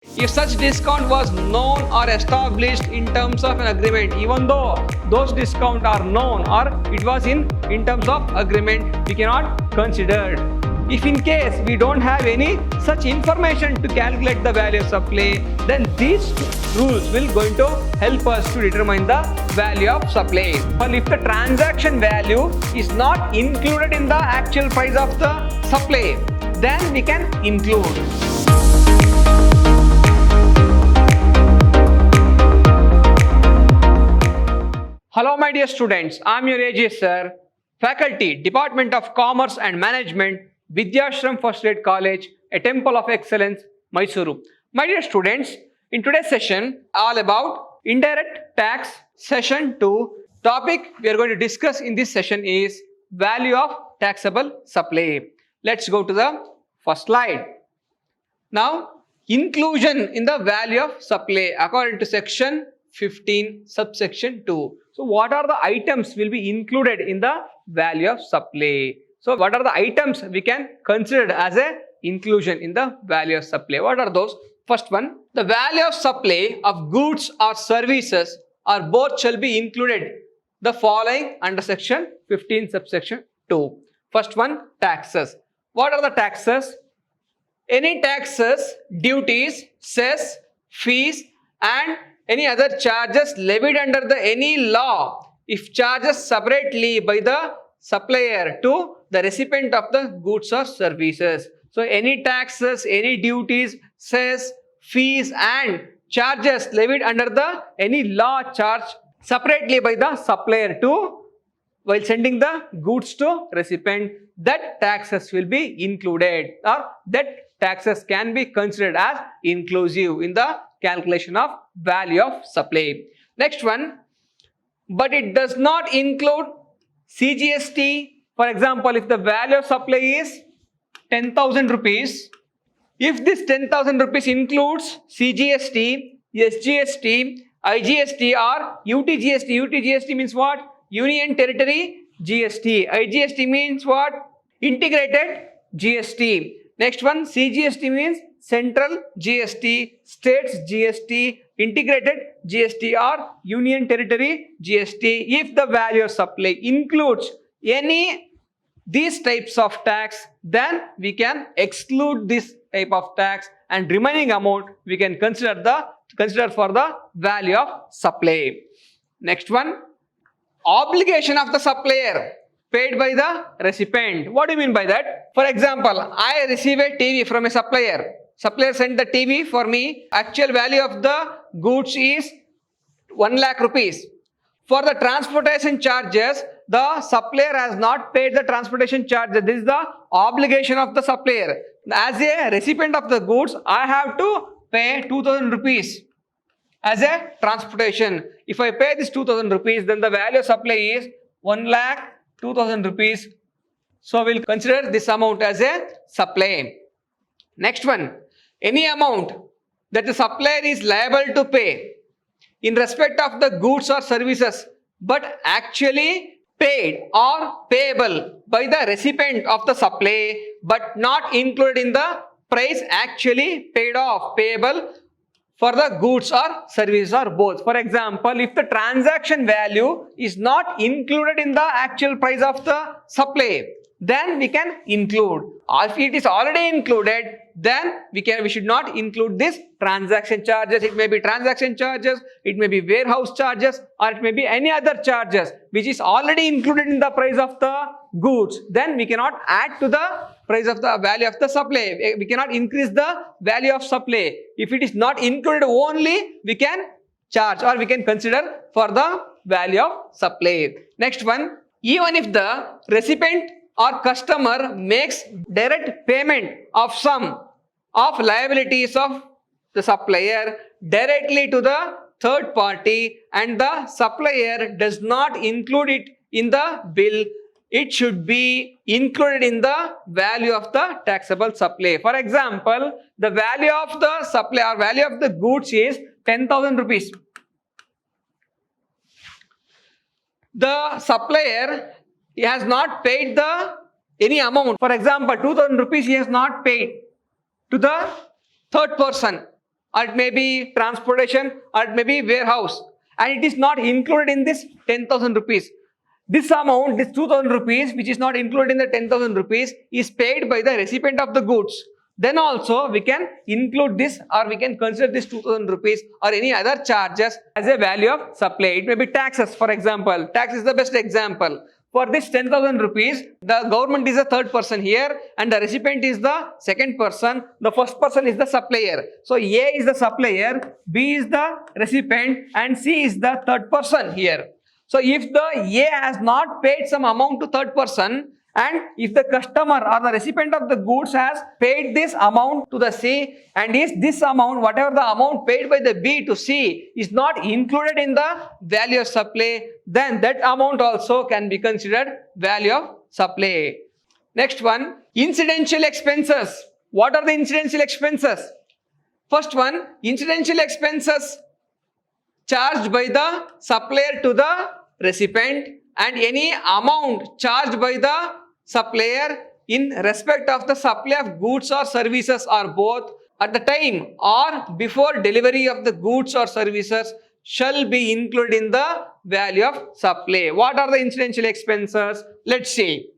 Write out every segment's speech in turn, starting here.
If such discount was known or established in terms of an agreement, even though those discount are known or it was in terms of agreement, we cannot consider. If in case we don't have any such information to calculate the value of supply, then these rules will going to help us to determine the value of supply. But if the transaction value is not included in the actual price of the supply, then we can include. Hello my dear students, I am your AJ sir, faculty, Department of Commerce and Management, Vidyashram First Grade College, a Temple of Excellence, Mysuru. My dear students, in today's session, all about indirect tax session 2. Topic we are going to discuss in this session is value of taxable supply. Let's go to the first slide. Now, inclusion in the value of supply according to section 15 subsection 2. So what are the items will be included in the value of supply? So what are the items we can consider as a inclusion in the value of supply? What are those? First one, the value of supply of goods or services or both shall be included the following under section 15 subsection 2. First one, taxes. What are the taxes? Any taxes, duties, cess, fees and any other charges levied under the any law if charges separately by the supplier to the recipient of the goods or services. So any taxes, any duties, cess, fees and charges levied under the any law charged separately by the supplier to while sending the goods to recipient, that taxes will be included or that taxes can be considered as inclusive in the calculation of value of supply. Next one, but it does not include CGST. For example, if the value of supply is 10,000 rupees, if this 10,000 rupees includes CGST, SGST, IGST or UTGST. UTGST means what? Union Territory GST. IGST means what? Integrated GST. Next one, CGST means Central GST, States GST, Integrated GST or Union Territory GST. If the value of supply includes any these types of tax, then we can exclude this type of tax and remaining amount we can consider for the value of supply. Next one, obligation of the supplier paid by the recipient. What do you mean by that? For example, I receive a TV from a supplier. Supplier sent the TV for me. Actual value of the goods is 1 lakh rupees. For the transportation charges, the supplier has not paid the transportation charges. This is the obligation of the supplier. As a recipient of the goods, I have to pay 2,000 rupees as a transportation. If I pay this 2,000 rupees, then the value of supply is 1 lakh 2,000 rupees. So we'll consider this amount as a supply. Next one, any amount that the supplier is liable to pay in respect of the goods or services but actually paid or payable by the recipient of the supply but not included in the price actually paid off, payable for the goods or service or both. For example, if the transaction value is not included in the actual price of the supply, then we can include. If it is already included, then we should not include this transaction charges. It may be transaction charges, it may be warehouse charges, or it may be any other charges which is already included in the price of the goods. Then we cannot add to the price of the value of the supply. We cannot increase the value of supply. If it is not included only, we can charge or we can consider for the value of supply. Next one, even if the recipient or customer makes direct payment of some of liabilities of the supplier directly to the third party and the supplier does not include it in the bill, it should be included in the value of the taxable supply. For example, the value of the supply or value of the goods is 10,000 rupees. The supplier he has not paid any amount. For example, 2,000 rupees he has not paid to the third person. or it may be transportation, or it may be warehouse, and it is not included in this 10,000 rupees. This amount, this 2,000 rupees, which is not included in the 10,000 rupees, is paid by the recipient of the goods. Then also we can include this, or we can consider this 2,000 rupees or any other charges as a value of supply. It may be taxes, for example. Tax is the best example. For this 10,000 rupees, the government is the third person here and the recipient is the second person. The first person is the supplier. So A is the supplier, B is the recipient and C is the third person here. So if the A has not paid some amount to third person, and if the customer or the recipient of the goods has paid this amount to the C, and is this amount, whatever the amount paid by the B to C is not included in the value of supply, then that amount also can be considered value of supply. Next one, incidental expenses. What are the incidental expenses? First one, incidental expenses charged by the supplier to the recipient, and any amount charged by the supplier in respect of the supply of goods or services or both at the time or before delivery of the goods or services shall be included in the value of supply. What are the incidental expenses? Let's see.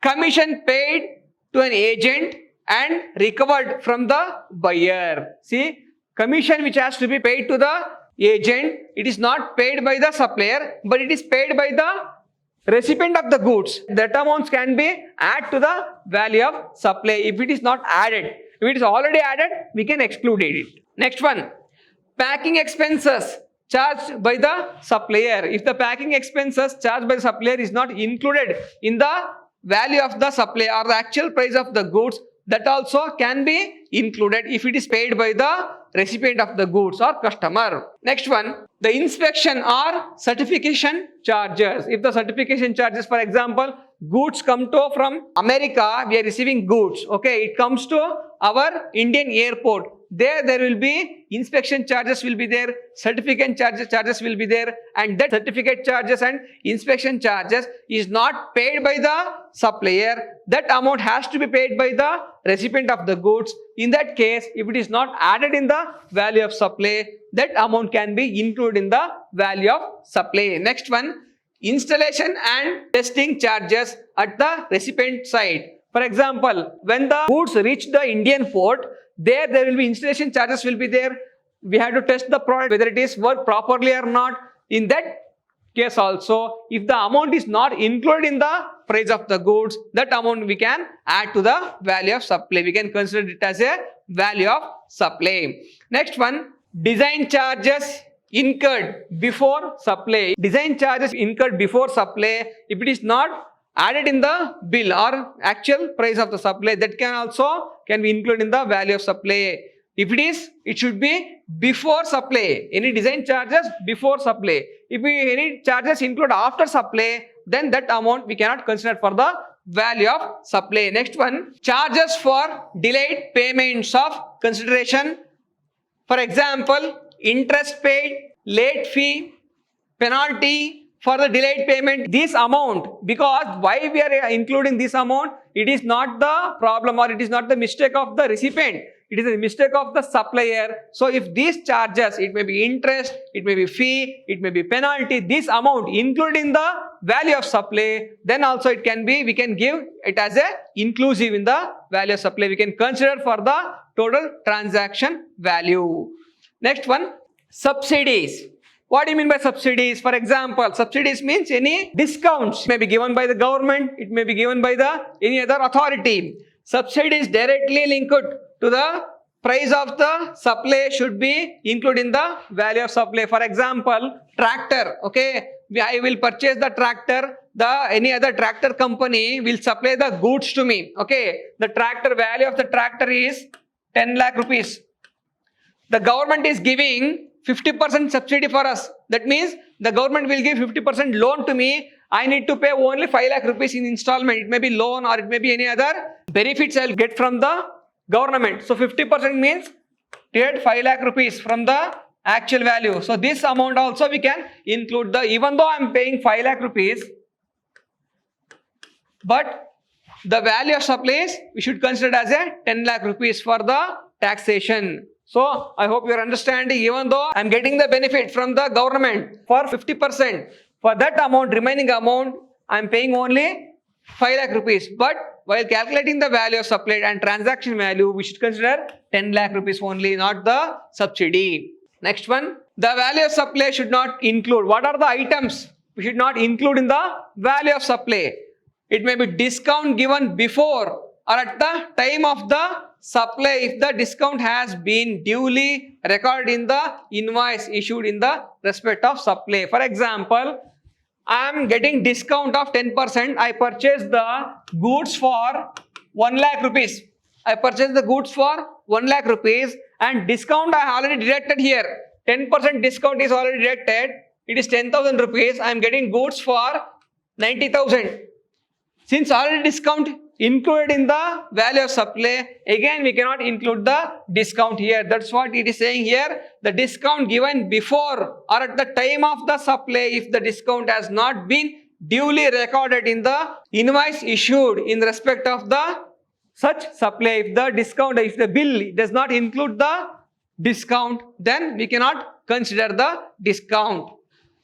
Commission paid to an agent and recovered from the buyer. See, commission which has to be paid to the agent, it is not paid by the supplier, but it is paid by the recipient of the goods. That amounts can be added to the value of supply if it is not added. If it is already added, we can exclude it. Next one, packing expenses charged by the supplier. If the packing expenses charged by the supplier is not included in the value of the supply or the actual price of the goods, that also can be included if it is paid by the recipient of the goods or customer. Next one, the inspection or certification charges. If the certification charges, for example, goods come to from America, we are receiving goods. Okay, it comes to our Indian airport. There will be inspection charges will be there, certificate charges will be there, and that certificate charges and inspection charges is not paid by the supplier. That amount has to be paid by the recipient of the goods. In that case, if it is not added in the value of supply, that amount can be included in the value of supply. Next one, installation and testing charges at the recipient side. For example, when the goods reach the Indian port, there will be installation charges will be there. We have to test the product whether it is work properly or not. In that case also, if the amount is not included in the price of the goods, that amount we can add to the value of supply. We can consider it as a value of supply. Next one, design charges incurred before supply. Design charges incurred before supply, if it is not added in the bill or actual price of the supply, that can be included in the value of supply. If it is, it should be before supply. Any design charges before supply. If any charges include after supply, then that amount we cannot consider for the value of supply. Next one, charges for delayed payments of consideration. For example, interest paid, late fee, penalty for the delayed payment. This amount, because why we are including this amount, it is not the problem or it is not the mistake of the recipient. It is a mistake of the supplier. So if these charges, it may be interest, it may be fee, it may be penalty, this amount included in the value of supply, then also it can be, we can give it as a inclusive in the value of supply. We can consider for the total transaction value. Next one, subsidies. What do you mean by subsidies? For example, subsidies means any discounts. It may be given by the government, it may be given by any other authority. Subsidy is directly linked to the price of the supply should be included in the value of supply. For example, tractor. Okay, I will purchase the tractor. Any other tractor company will supply the goods to me. Okay, the tractor value of the tractor is 10 lakh rupees. The government is giving 50% subsidy for us. That means the government will give 50% loan to me. I need to pay only 5 lakh rupees in installment. It may be loan or it may be any other benefits I will get from the government. So 50% means get 5 lakh rupees from the actual value. So this amount also we can include even though I am paying 5 lakh rupees, but the value of supplies we should consider as a 10 lakh rupees for the taxation. So I hope you are understanding, even though I am getting the benefit from the government for 50%, for that amount, remaining amount, I am paying only 5 lakh rupees. But while calculating the value of supply and transaction value, we should consider 10 lakh rupees only, not the subsidy. Next one, the value of supply should not include. What are the items we should not include in the value of supply? It may be discount given before or at the time of the supply if the discount has been duly recorded in the invoice issued in the respect of supply. For example, I am getting discount of 10%. I purchase the goods for 1 lakh rupees. I purchase the goods for 1 lakh rupees and discount I have already deducted here. 10% discount is already deducted. It is 10,000 rupees. I am getting goods for 90,000. Since already discount included in the value of supply, again we cannot include the discount here. That's what it is saying here. The discount given before or at the time of the supply, if the discount has not been duly recorded in the invoice issued in respect of the such supply, if the discount, if the bill does not include the discount, then we cannot consider the discount.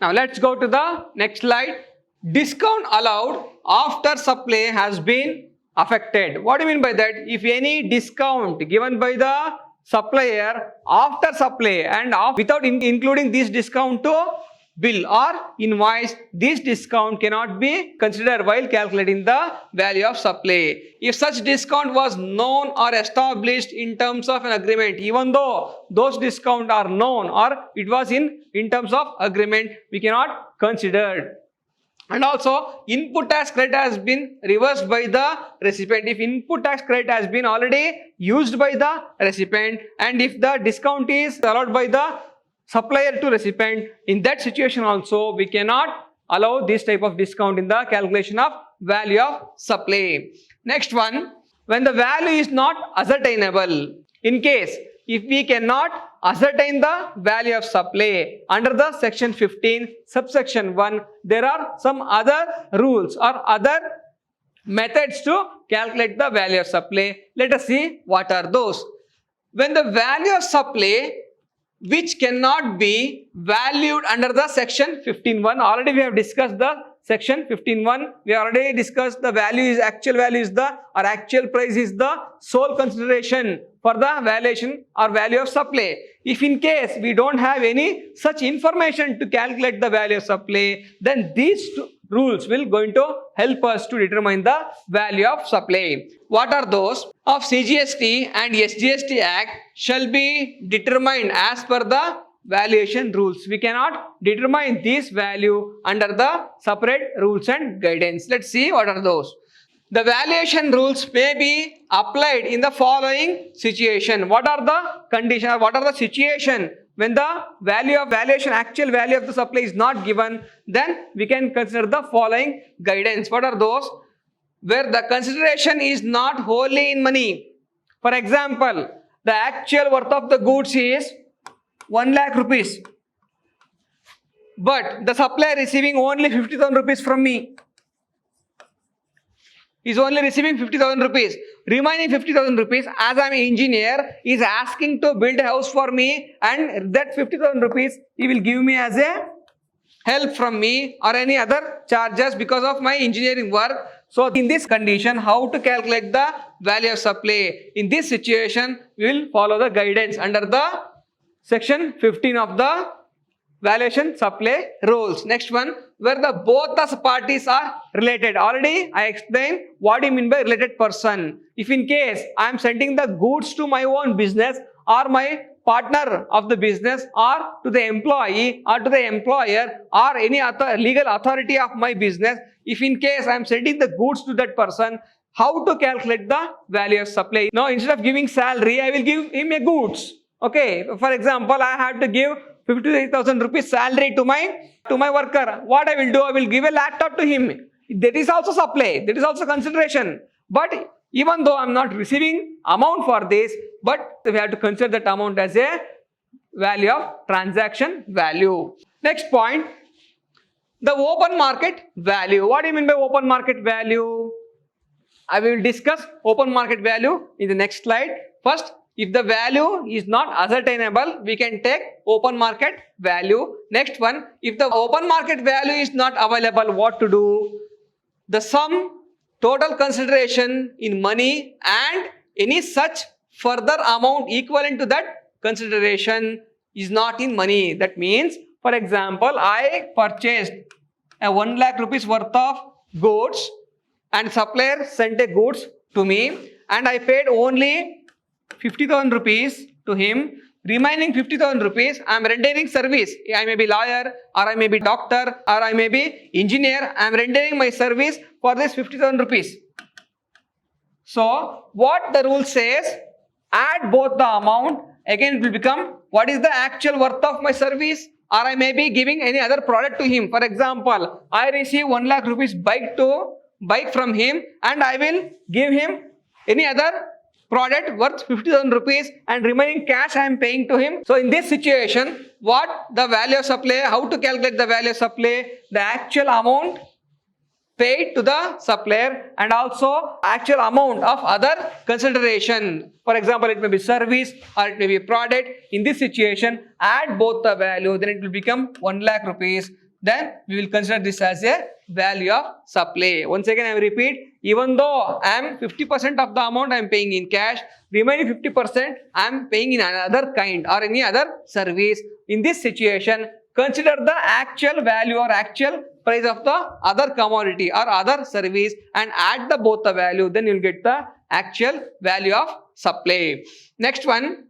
Now let's go to the next slide. Discount allowed after supply has been affected. What do you mean by that? If any discount given by the supplier after supply and without including this discount to bill or invoice, this discount cannot be considered while calculating the value of supply. If such discount was known or established in terms of an agreement, even though those discounts are known or it was in terms of agreement, we cannot consider. And also, input tax credit has been reversed by the recipient. If input tax credit has been already used by the recipient and if the discount is allowed by the supplier to recipient, in that situation also we cannot allow this type of discount in the calculation of value of supply. Next one, when the value is not ascertainable. In case if we cannot ascertain the value of supply under the section 15 subsection 1, there are some other rules or other methods to calculate the value of supply. Let us see what are those. When the value of supply which cannot be valued under the section 15.1, already we have discussed the section 15.1, we already discussed the value is actual value is the or actual price is the sole consideration for the valuation or value of supply. If in case we don't have any such information to calculate the value of supply, then these two rules will going to help us to determine the value of supply. What are those? Of CGST and SGST Act shall be determined as per the valuation rules. We cannot determine this value under the separate rules and guidance. Let's see what are those. The valuation rules may be applied in the following situation. What are the conditions? What are the situation when the value of valuation, actual value of the supply is not given? Then we can consider the following guidance. What are those? Where the consideration is not wholly in money. For example, the actual worth of the goods is 1 lakh rupees, but the supplier receiving only 50,000 rupees from me. Is only receiving 50,000 rupees. Remaining 50,000 rupees, as I am an engineer, is asking to build a house for me, and that 50,000 rupees he will give me as a help from me or any other charges because of my engineering work. So in this condition, how to calculate the value of supply? In this situation, we will follow the guidance under the section 15 of the valuation supply rules. Next one, where the both the parties are related. Already I explained what do you mean by related person. If in case I am sending the goods to my own business or my partner of the business or to the employee or to the employer or any other legal authority of my business, if in case I am sending the goods to that person, how to calculate the value of supply? Now instead of giving salary, I will give him a goods. Okay, for example, I have to give 53,000 rupees salary to my worker. What I will do, I will give a laptop to him. That is also supply. That is also consideration. But even though I am not receiving amount for this, but we have to consider that amount as a value of transaction value. Next point, the open market value. What do you mean by open market value? I will discuss open market value in the next slide. First, If the value is not ascertainable, we can take open market value. Next one, if the open market value is not available, what to do? The sum, total consideration in money and any such further amount equivalent to that consideration is not in money. That means, for example, I purchased a 1 lakh rupees worth of goods and supplier sent a goods to me and I paid only 50,000 rupees to him. Remaining 50,000 rupees, I am rendering service. I may be lawyer or I may be doctor or I may be engineer. I am rendering my service for this 50,000 rupees. So, what the rule says, add both the amount, again it will become what is the actual worth of my service, or I may be giving any other product to him. For example, I receive 1 lakh rupees bike from him and I will give him any other product worth 50,000 rupees and remaining cash I am paying to him. So in this situation, what the value of supply, how to calculate the value of supply, the actual amount paid to the supplier and also actual amount of other consideration. For example, it may be service or it may be product. In this situation, add both the value, then it will become 1 lakh rupees. Then we will consider this as a value of supply. Once again, I will repeat, even though I am 50% of the amount I am paying in cash, remaining 50% I am paying in another kind or any other service. In this situation, consider the actual value or actual price of the other commodity or other service and add the both the value, then you will get the actual value of supply. Next one,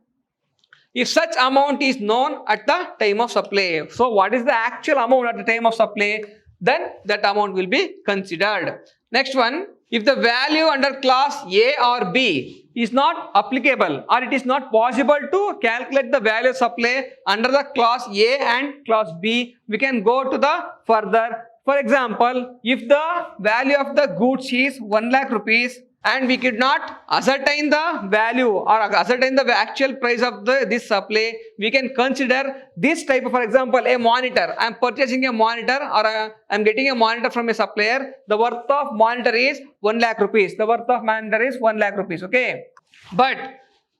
if such amount is known at the time of supply. So what is the actual amount at the time of supply? Then that amount will be considered. Next one, if the value under class A or B is not applicable or it is not possible to calculate the value of supply under the class A and class B, we can go to the further. For example, if the value of the goods is 1 lakh rupees and we could not ascertain the value or ascertain the actual price of this supply, we can consider this type of, for example, a monitor. I am purchasing a monitor or I am getting a monitor from a supplier. The worth of monitor is 1 lakh rupees. The worth of monitor is 1 lakh rupees. Okay. But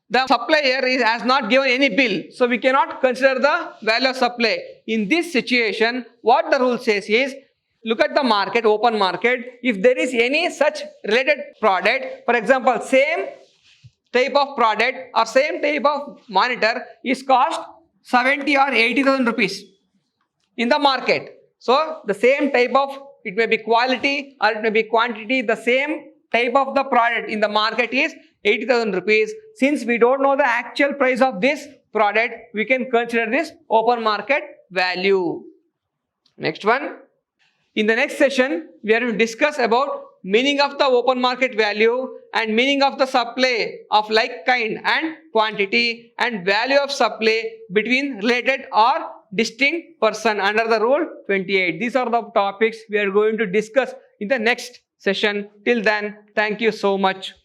the supplier has not given any bill. So we cannot consider the value of supply. In this situation, what the rule says is, look at the market, open market. If there is any such related product, for example, same type of product or same type of monitor is cost 70 or 80,000 rupees in the market. So the same type of, it may be quality or it may be quantity, the same type of the product in the market is 80,000 rupees. Since we don't know the actual price of this product, we can consider this open market value. Next one. In the next session, we are going to discuss about meaning of the open market value and meaning of the supply of like kind and quantity and value of supply between related or distinct person under the rule 28. These are the topics we are going to discuss in the next session. Till then, thank you so much.